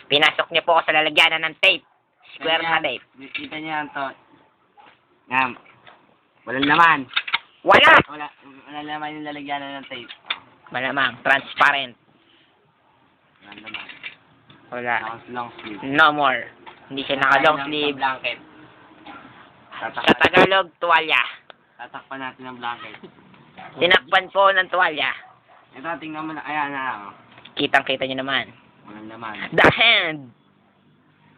Pinasok niyo po ako sa lalagyanan ng tape. Square na tape. Kita niyo yan to. Yan. Walang laman. Wala! Walang laman yung lalagyanan ng tape. Malamang, transparent. Walang laman. Wala. Long sleeve. No more. Hindi siya naka-long sleeve. Blanket. Sa Tagalog, tuwalya. Tatakpan natin ng blanket. Tinakpan po ng tuwalya. Ito, tingnan mo na. Ayan na. Kitang-kita niyo naman. Walang laman. The hand.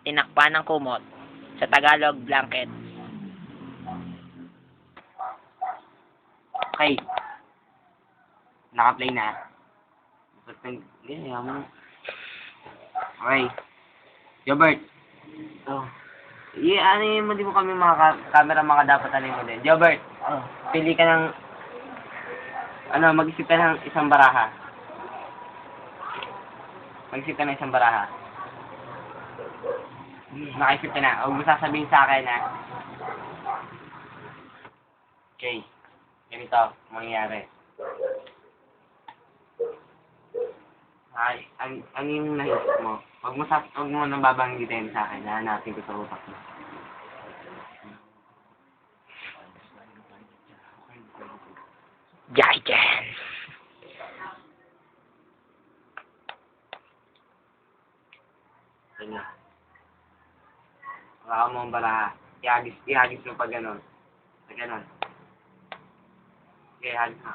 Tinakpan ng kumot. Sa Tagalog, blanket. Okay. Naka-play na. Okay. Jobert. Oh. Ano yun mo, di mo kami mga camera mga dapat ano mo din. Jobert. Oh. Pili ka ng mag-isip ka ng isang baraha. Mag-isip ka ng isang baraha. Nakaisip ka na. Huwag mo sasabihin sa akin na. Okay. Ganito, mangyayari. Ay, ano yung naisip mo? Huwag mo nang babanggitin sa akin. Nahanapin ko sa utak mo. Jajan. Ganyan. Wala mo ang baraha. Ihagis mo pa ganon. Pa ganon. Okay, hagis mo.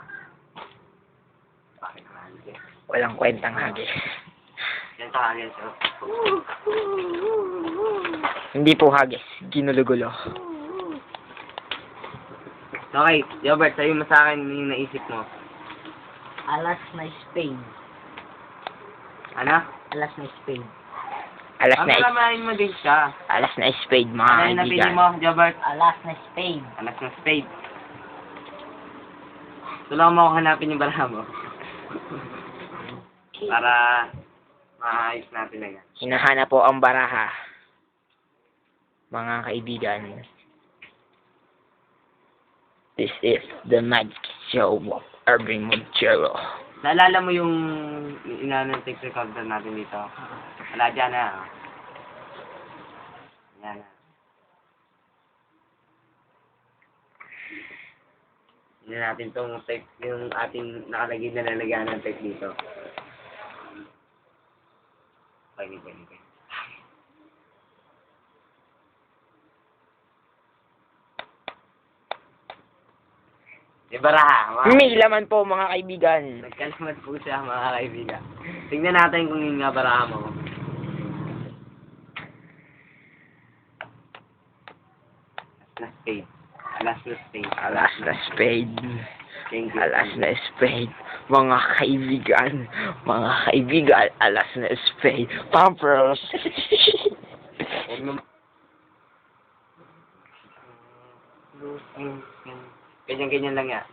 Bakit ka hagis? Walang kwentang hagis. Ganito hagis. Hindi po hagis. Ginulo-gulo. Okay, Jobert, sabi mo sa akin yung naisip mo. Alas na Spain. Ano? Alas na Spain. Alas na Malamahin mo din siya. alas na spade, mga Ano yung napili kaibigan. mo, Jobert? Alas na Spain. Alas ng spade. Tulungan mo ako hanapin yung baraha mo. Para maayos natin na yan. Hinahanap po ang baraha. Mga kaibigan. This is the magic show of Irving Montero. Naalala mo yung inanong tape recorder natin dito? Wala dyan na. Yan na. Yan natin tong tape, yung ating nakalagay na lalagyan ng tape dito. Pwede. Ibaraha. May laman po, mga kaibigan. Nagkalamat po siya, mga kaibigan. Tingnan natin kung yung nga baraha mo. Alas na spade. Alas na spade. Thank you. Alas na spade. Mga kaibigan. Alas na spade. Pampers. Huwag mo. Ganyan lang yan.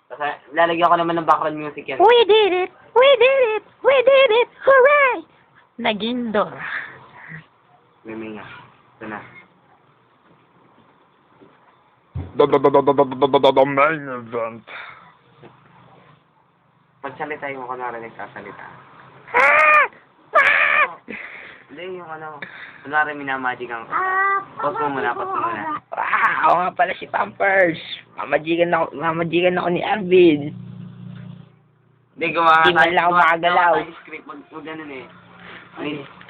Kasi lalagyan ko naman ng background music yan. We did it! We did it! We did it! Hooray! Nagindor. Mimi nga. Ito na. The main event. Pagsalita yung kunwari nagsasalita. Hindi yung kunwari minamagic ang pause mo muna. Ako nga pala si Pampers. Mamajigan ako ni Arvin. Hindi, gawa Di man lang ako makagalaw. Script, wag ganun eh.